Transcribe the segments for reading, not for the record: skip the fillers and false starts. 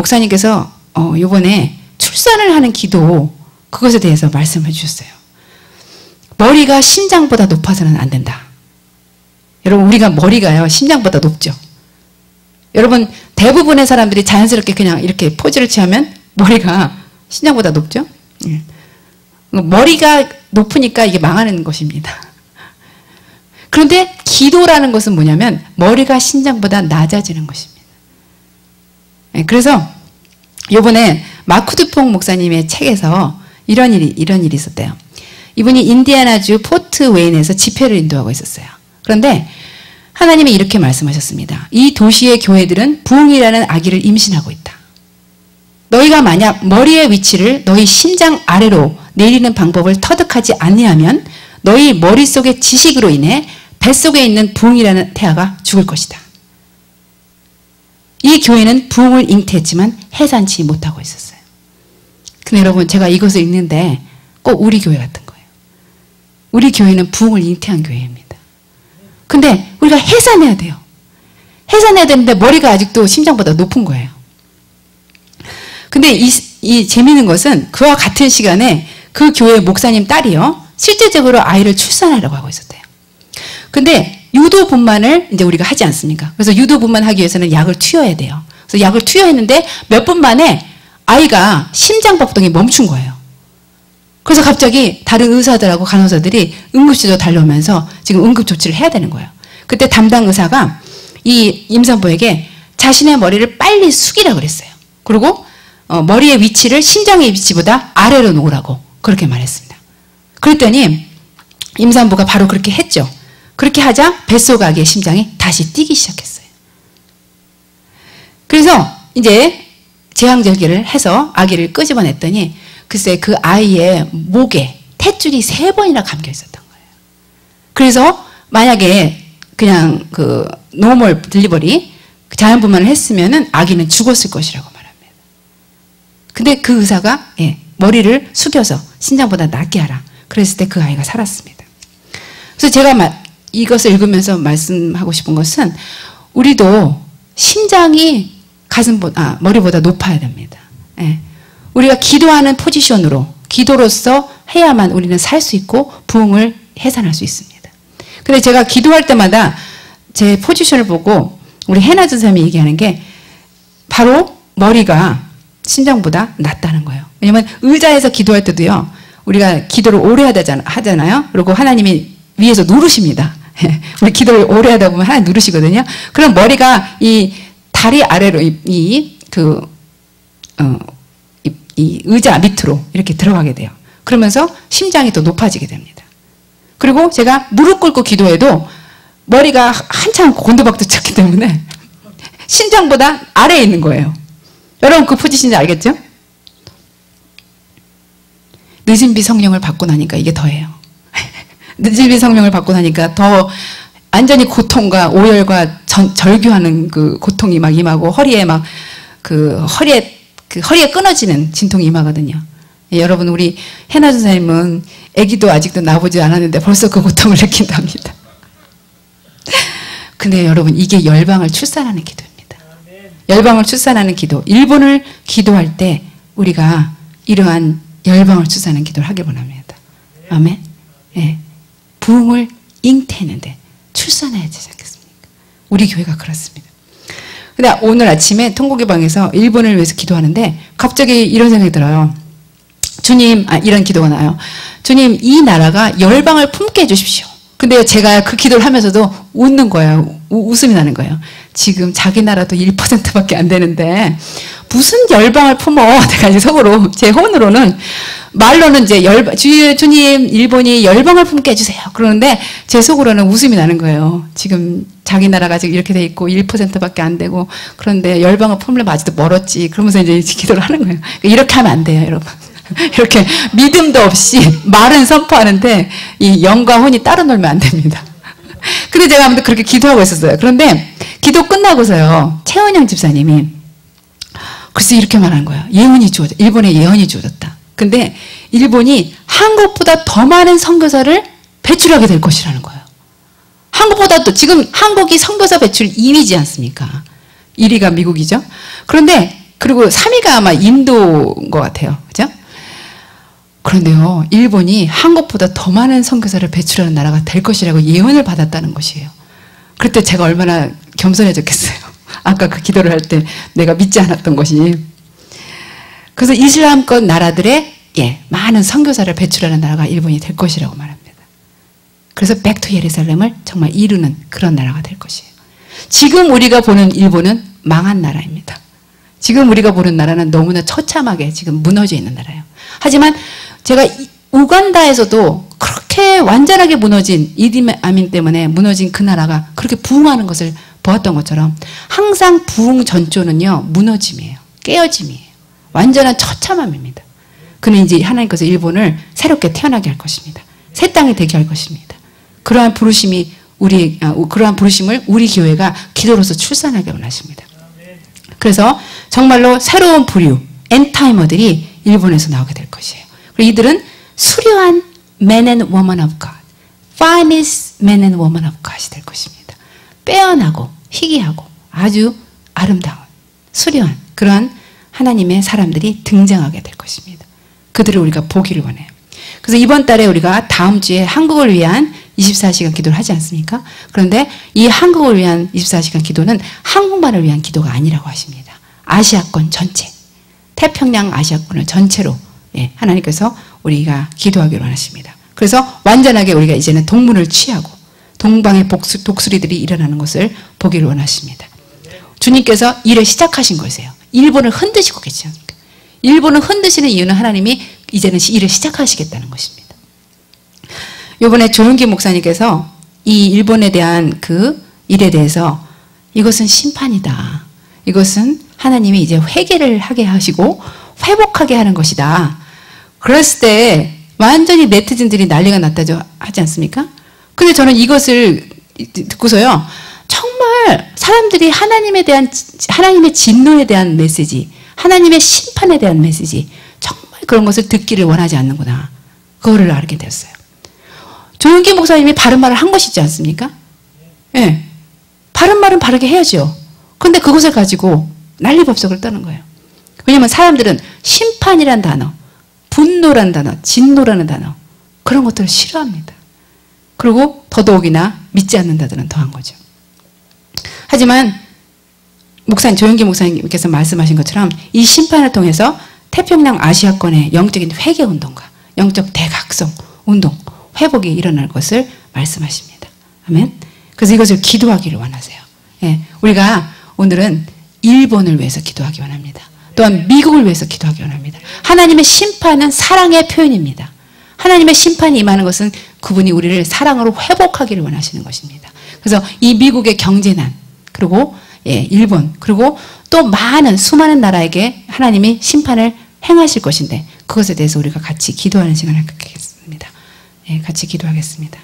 목사님께서 요번에 출산을 하는 기도 그것에 대해서 말씀해 주셨어요. 머리가 심장보다 높아서는 안 된다. 여러분 우리가 머리가요 심장보다 높죠. 여러분 대부분의 사람들이 자연스럽게 그냥 이렇게 포즈를 취하면 머리가 심장보다 높죠. 예. 머리가 높으니까 이게 망하는 것입니다. 그런데 기도라는 것은 뭐냐면 머리가 심장보다 낮아지는 것입니다. 예. 그래서 요번에 마크 두퐁 목사님의 책에서 이런 일이 있었대요. 이분이 인디애나주 포트 웨인에서 집회를 인도하고 있었어요. 그런데 하나님이 이렇게 말씀하셨습니다. 이 도시의 교회들은 부흥이라는 아기를 임신하고 있다. 너희가 만약 머리의 위치를 너희 심장 아래로 내리는 방법을 터득하지 아니하면 너희 머릿속의 지식으로 인해 뱃속에 있는 부흥이라는 태아가 죽을 것이다. 이 교회는 부흥을 잉태했지만 해산치 못하고 있었어요. 근데 여러분 제가 이것을 읽는데 꼭 우리 교회 같은 거예요. 우리 교회는 부흥을 잉태한 교회입니다. 근데 우리가 해산해야 돼요. 해산해야 되는데 머리가 아직도 심장보다 높은 거예요. 근데 이 재미있는 것은 그와 같은 시간에 그 교회 목사님 딸이요. 실제적으로 아이를 출산하려고 하고 있었대요. 근데 유도분만을 이제 우리가 하지 않습니까? 그래서 유도분만 하기 위해서는 약을 투여해야 돼요. 그래서 약을 투여했는데 몇 분 만에 아이가 심장박동이 멈춘 거예요. 그래서 갑자기 다른 의사들하고 간호사들이 응급실로 달려오면서 지금 응급조치를 해야 되는 거예요. 그때 담당 의사가 이 임산부에게 자신의 머리를 빨리 숙이라고 그랬어요. 그리고 머리의 위치를 심장의 위치보다 아래로 놓으라고 그렇게 말했습니다. 그랬더니 임산부가 바로 그렇게 했죠. 그렇게 하자 뱃속 아기의 심장이 다시 뛰기 시작했어요. 그래서 이제 제왕절개를 해서 아기를 끄집어냈더니 글쎄 그 아이의 목에 탯줄이 3번이나 감겨 있었던 거예요. 그래서 만약에 그냥 그 노멀 딜리버리 자연분만을 했으면은 아기는 죽었을 것이라고 말합니다. 근데 그 의사가 머리를 숙여서 심장보다 낮게 하라. 그랬을 때 그 아이가 살았습니다. 그래서 제가 이것을 읽으면서 말씀하고 싶은 것은 우리도 심장이 머리보다 높아야 됩니다. 우리가 기도하는 포지션으로 기도로서 해야만 우리는 살 수 있고 부흥을 해산할 수 있습니다. 근데 제가 기도할 때마다 제 포지션을 보고 우리 해나 전사님이 얘기하는 게 바로 머리가 심장보다 낮다는 거예요. 왜냐면 의자에서 기도할 때도요. 우리가 기도를 오래 하잖아요. 그리고 하나님이 위에서 누르십니다. 우리 기도를 오래 하다 보면 하나님 누르시거든요. 그럼 머리가 이 다리 아래로 이 의자 밑으로 이렇게 들어가게 돼요. 그러면서 심장이 더 높아지게 됩니다. 그리고 제가 무릎 꿇고 기도해도 머리가 한참 곤두박질 쳤기 때문에 심장보다 아래에 있는 거예요. 여러분 그 포지션인지 알겠죠? 늦은 비 성령을 받고 나니까 이게 더해요. 늦은 비 성령을 받고 나니까 더 완전히 고통과 오열과 절규하는 그 고통이 막 임하고 허리에 허리에 끊어지는 진통이 임하거든요. 여러분 우리 해나 전사님은 아기도 아직도 나보지 않았는데 벌써 그 고통을 느낀답니다. 근데 여러분 이게 열방을 출산하는 기도입니다. 열방을 출산하는 기도. 일본을 기도할 때 우리가 이러한 열방을 출산하는 기도를 하길 원합니다. 아멘. 부흥을 잉태했는데 출산해야 되지 않겠습니까? 우리 교회가 그렇습니다. 근데 오늘 아침에 통곡의 방에서 일본을 위해서 기도하는데 갑자기 이런 생각이 들어요. 주님, 이런 기도가 나요. 주님, 이 나라가 열방을 품게 해주십시오. 근데 제가 그 기도를 하면서도 웃는 거예요. 웃음이 나는 거예요. 지금 자기 나라도 1%밖에 안 되는데 무슨 열방을 품어. 내가 이제 속으로 제 혼으로는 말로는 이제 주님 일본이 열방을 품게 해주세요. 그러는데 제 속으로는 웃음이 나는 거예요. 지금 자기 나라가 지금 이렇게 돼 있고 1%밖에 안 되고 그런데 열방을 품으려면 아직도 멀었지. 그러면서 이제 기도를 하는 거예요. 이렇게 하면 안 돼요, 여러분. 이렇게 믿음도 없이 말은 선포하는데 이 영과 혼이 따로 놀면 안 됩니다. 근데 제가 아무튼 그렇게 기도하고 있었어요. 그런데 기도 끝나고서요. 최은영 집사님이 글쎄 이렇게 말하는 거예요. 예언이 주어졌다. 일본에 예언이 주어졌다. 근데 일본이 한국보다 더 많은 선교사를 배출하게 될 것이라는 거예요. 한국보다 지금 한국이 선교사 배출 2위지 않습니까? 1위가 미국이죠. 그런데 그리고 3위가 아마 인도인 것 같아요. 그죠? 그런데요, 일본이 한국보다 더 많은 선교사를 배출하는 나라가 될 것이라고 예언을 받았다는 것이에요. 그때 제가 얼마나 겸손해졌겠어요. 아까 그 기도를 할 때 내가 믿지 않았던 것이. 그래서 이슬람권 나라들의 많은 선교사를 배출하는 나라가 일본이 될 것이라고 말합니다. 그래서 백투 예루살렘을 정말 이루는 그런 나라가 될 것이에요. 지금 우리가 보는 일본은 망한 나라입니다. 지금 우리가 보는 나라는 너무나 처참하게 지금 무너져 있는 나라예요. 하지만 제가 우간다에서도 그렇게 완전하게 무너진 이디 아민 때문에 무너진 그 나라가 그렇게 부흥하는 것을 보았던 것처럼 항상 부흥 전조는요, 무너짐이에요. 깨어짐이에요. 완전한 처참함입니다. 그는 이제 하나님께서 일본을 새롭게 태어나게 할 것입니다. 새 땅이 되게 할 것입니다. 그러한 부르심을 우리 교회가 기도로서 출산하게 원하십니다. 그래서 정말로 새로운 부류, 엔타이머들이 일본에서 나오게 될 것이에요. 그리고 이들은 수려한 men and women of God, finest men and women of God이 될 것입니다. 빼어나고 희귀하고 아주 아름다운 수려한 그러한 하나님의 사람들이 등장하게 될 것입니다. 그들을 우리가 보기를 원해요. 그래서 이번 달에 우리가 다음 주에 한국을 위한 24시간 기도를 하지 않습니까? 그런데 이 한국을 위한 24시간 기도는 한국만을 위한 기도가 아니라고 하십니다. 아시아권 전체, 태평양 아시아권을 전체로 하나님께서 우리가 기도하기를 원하십니다. 그래서 완전하게 우리가 이제는 동문을 취하고 동방의 독수리들이 일어나는 것을 보기를 원하십니다. 주님께서 일을 시작하신 것이에요. 일본을 흔드시고 계시지 않습니까? 일본을 흔드시는 이유는 하나님이 이제는 일을 시작하시겠다는 것입니다. 이번에 조용기 목사님께서 이 일본에 대한 그 일에 대해서 이것은 심판이다. 이것은 하나님이 이제 회개를 하게 하시고 회복하게 하는 것이다. 그랬을 때 완전히 네티즌들이 난리가 났다죠. 하지 않습니까? 근데 저는 이것을 듣고서요, 정말 사람들이 하나님의 진노에 대한 메시지, 하나님의 심판에 대한 메시지, 정말 그런 것을 듣기를 원하지 않는구나. 그거를 알게 됐어요. 조용기 목사님이 바른 말을 한 것이지 않습니까? 예. 바른 말은 바르게 해야죠. 근데 그것을 가지고 난리법석을 떠는 거예요. 왜냐하면 사람들은 심판이란 단어, 분노란 단어, 진노라는 단어, 그런 것들을 싫어합니다. 그리고 더더욱이나 믿지 않는다들은 더한 거죠. 하지만 조용기 목사님께서 말씀하신 것처럼 이 심판을 통해서 태평양 아시아권의 영적인 회개운동과 영적 대각성 운동, 회복이 일어날 것을 말씀하십니다. 아멘. 그래서 이것을 기도하기를 원하세요. 예, 우리가 오늘은 일본을 위해서 기도하기 원합니다. 또한 미국을 위해서 기도하기 원합니다. 하나님의 심판은 사랑의 표현입니다. 하나님의 심판이 임하는 것은 그분이 우리를 사랑으로 회복하기를 원하시는 것입니다. 그래서 이 미국의 경제난, 그리고 일본, 그리고 또 수많은 나라에게 하나님이 심판을 행하실 것인데 그것에 대해서 우리가 같이 기도하는 시간을 갖겠습니다. 같이 기도하겠습니다.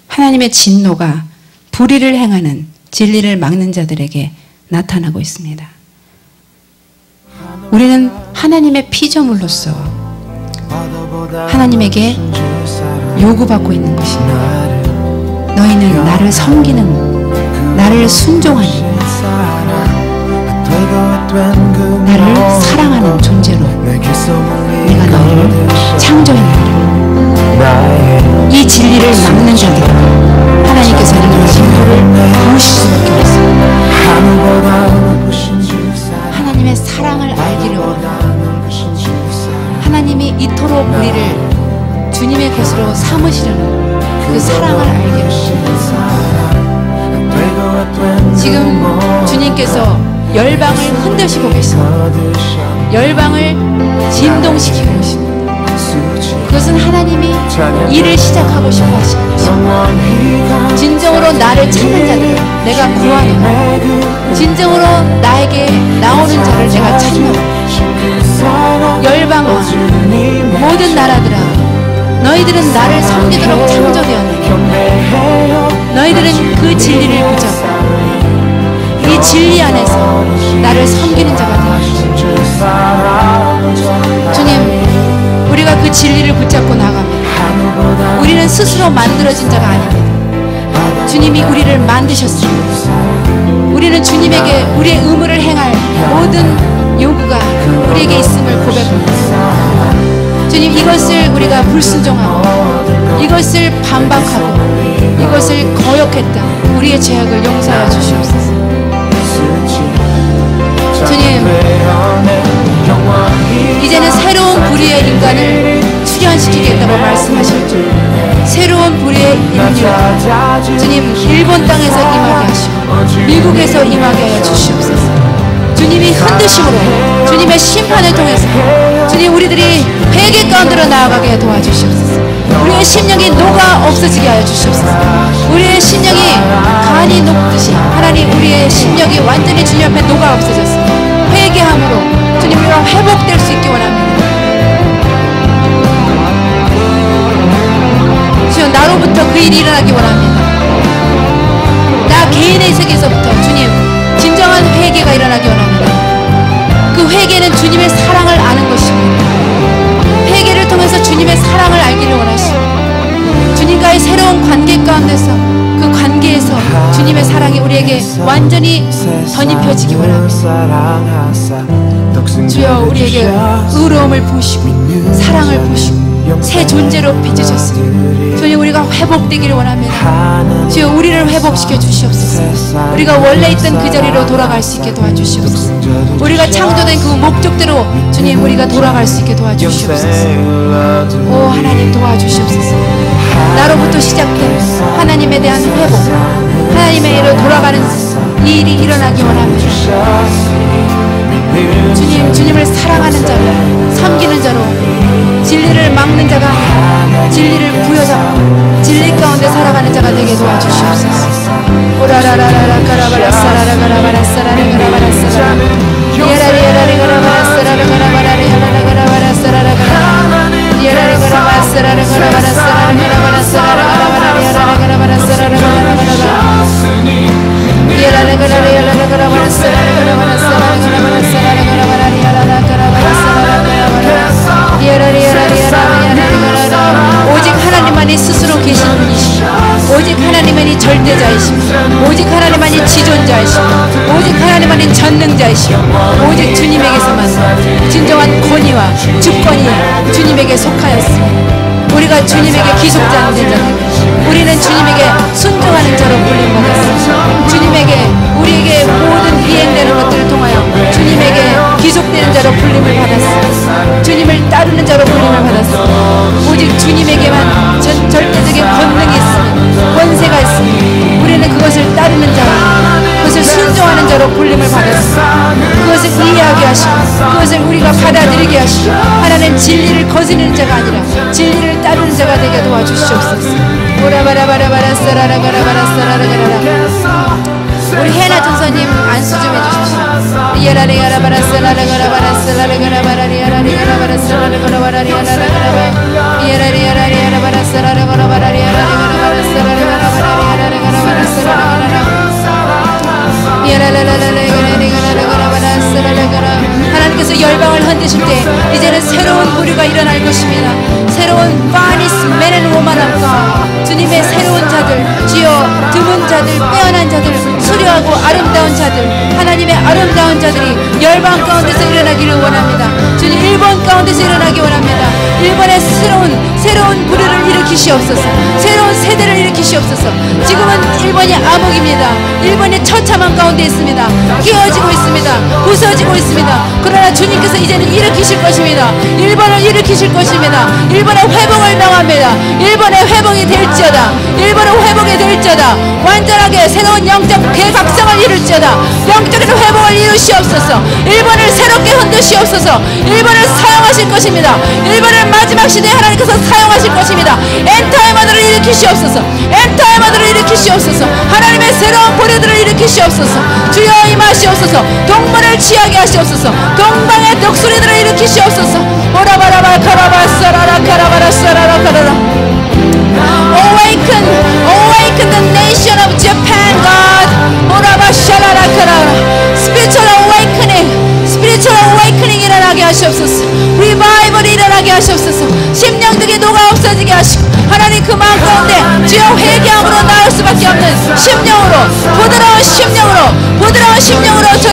하나님의 진노가 불의를 행하는 진리를 막는 자들에게 나타나고 있습니다. 우리는 하나님의 피조물로서 하나님에게 요구받고 있는 것입니다. 너희는 나를 섬기는, 나를 순종하는, 나를 사랑하는 존재로 내가 너희를 창조했느니라. 이 진리를 막는 자들, 하나님께서는 진노를 부으실 수밖에 없습니다. 하나님의 사랑을 알기를 원합니다. 하나님이 이토록 우리를 주님의 것으로 삼으시려는 그 사랑을 알기를 원합니다. 지금 주님께서 열방을 흔드시고 계십니다. 열방을 진동시키고 계십니다. 그것은 하나님이 일을 시작하고 싶어 하시는 것입니다. 진정으로 나를 찾는 자들 내가 구하노라. 진정으로 나에게 나오는 자를 내가 찾노라. 열방아, 모든 나라들아, 너희들은 나를 섬기도록 창조되었느니 너희들은 그 진리를 붙잡고 이 진리 안에서 나를 섬기는 자가 되었습니다. 주님, 우리가 그 진리를 붙잡고 나가면 우리는 스스로 만들어진 자가 아닙니다. 주님이 우리를 만드셨습니다. 우리는 주님에게 우리의 의무를 행할 모든 요구가 우리에게 있음을 고백합니다. 주님, 이것을 우리가 불순종하고 이것을 반박하고 이것을 거역했다 우리의 죄악을 용서하여 주시옵소서. 주님, 이제는 새로운 부류의 인간을 출현시키겠다고 말씀하실 줄, 새로운 부류의 인류, 주님, 일본 땅에서 임하게 하시고 미국에서 임하게 하여 주시옵소서. 주님이 흔드심으로 주님의 심판을 통해서 주님, 우리들이 회개 가운데로 나아가게 도와주시옵소서. 우리의 심령이 녹아 없어지게 하여 주시옵소서. 우리의 심령이 간이 녹듯이 하나님, 우리의 심령이 완전히 주님 앞에 녹아 없어졌습니다. 회개함으로 주님, 우리가 회복될 수 있기 원합니다. 주여, 나로부터 그 일이 일어나기 원합니다. 나 개인의 세계에서부터 주님, 진정한 회개가 일어나기 원합니다. 그 회개는 주님의 사랑을 아는 것입니다. 회개를 통해서 주님의 사랑을 알기를 원하시고 주님과의 새로운 관계 가운데서 그 관계에서 주님의 사랑이 우리에게 완전히 덧입혀지기 원합니다. 주여, 우리에게 의로움을 부으시고 사랑을 부으시고 새 존재로 빚으셨습니다. 주님, 우리가 회복되기를 원합니다. 주여, 우리를 회복시켜 주시옵소서. 우리가 원래 있던 그 자리로 돌아갈 수 있게 도와주시옵소서. 우리가 창조된 그 목적대로 주님, 우리가 돌아갈 수 있게 도와주시옵소서. 오 하나님, 도와주시옵소서. 나로부터 시작된 하나님에 대한 회복, 하나님의 일로 돌아가는 이 일이 일어나기 원합니다. 주님, 주님을 사랑하는 자로, 섬기는 자로, 진리를 막는 자가 아니라 진리를 부여잡고 진리 가운데 살아가는 자가 되게 도와주시옵소서. 오라라라라라 가라바라 사라라 가라바라 사라라 가라바라 사라라 예라리 예라리 가라바라 사라라 가라바라 예라라 가라바라 사라라 가라바라 예라리 가라바라 사라라 가라바라 사라라 가라바라 사라라 가라바라 예라라 가라바라 사라라 가라바라 예라라 가라라 예라라 가라바라 사라라 가라바라 사라라 가라바라 사라라 가라바라 예라라 가라바라 사라라 가라바라 예라리 예라리 예라리 가라라. 오직 하나님만이 스스로 계신 분이시오. 오직 하나님만이 절대자이시오. 오직 하나님만이 지존자이시오. 오직 하나님만이 전능자이시오. 오직 주님에게서만 진정한 권위와 주권이 주님에게 속하였습니다. 우리가 주님에게 귀속자 된 자들, 우리는 주님에게 순종하는 자로 불림받았습니다. 주님에게 우리에게 모든 이행되는 것들을 통하여 주님에게 귀속되는 자로 불림을 받았습니다. 주님을 따르는 자로 불림을 받았습니다. 오직 주님에게만 절대적인 권능이 있습니다. 권세가 있습니다. 우리는 그것을 따르는 자로, 그것을 순종하는 자로 불림을 받았습니다. 그것을 이해하게 하시고 그것을 우리가 받아들이게 하시고 하나님, 진리를 거스르는 자가 아니라 진리를 따르는 자가 되게 도와주시옵소서. 오라바라바라바라 사라라 가라바라 사라라 가라라. 우리 해나 전사님 안수 좀 해주십시오. 예라리 가라바라 사라라 가라바라 사라라 가라바라 예라리 가라바라 사라라 가라바라 예라라 가라바 예라리 예라리 가라바라 사라라 가라바라 예라리 가라바라 사라라 가라바라 예라리 가라바라 사라라 가라라 하나님께서 열방을 흔드실 때 이제는 새로운 부류가 일어날 것입니다. 새로운 파니스 메넨 woman과 주님의 새로운 자들, 주여, 드문 자들, 빼어난 자들, 수려하고 아름다운 자들, 하나님의 아름다운 자들이 열방 가운데서 일어나기를 원합니다. 주님, 일본 가운데서 일어나기 원합니다. 일본의 새로운 부류를 일으키시옵소서. 새로운 세대를 일으키시옵소서. 지금은 일본이 암흑입니다. 일본이 처참한 가운데 있습니다. 깨어지고 있습니다. 부서지고 있습니다. 그러나 주님께서 이제는 일으키실 것입니다. 일본을 일으키실 것입니다. 일본의 회복을 당합니다. 일본의 회복이 될지어다. 일본의 회복이 될지어다. 완전하게 새로운 영적 대각성을 이룰지어다. 영적인 회복을 이루시옵소서. 일본을 새롭게 흔드시옵소서. 일본을 사용하실 것입니다. 일본을 마지막 시대에 하나님께서 사용하실 것입니다. 엔타이머들을 일으키시옵소서. 엔타이머들을 일으키시옵소서. 하나님의 새로운 보류들을 일으키시옵소서. 주여 임하시옵소서. 동문을 취하게 하시옵소서. 동방의 독수리들을 일으키시옵소서. 오라바라바 카라바 사라라 카라바라 사라라 카라라. Awaken the nation of Japan, God. 오라바 샤라라 카라라. Spiritual awakening 일어나게 하시옵소서. Revival이 일어나게 하시옵소서. 심령들이 녹아 없어지게 하시고 하나님, 그 마음 가운데 주여 회개함으로 나올 수밖에 없는 심령으로, 부드러운 심령으로 심령으로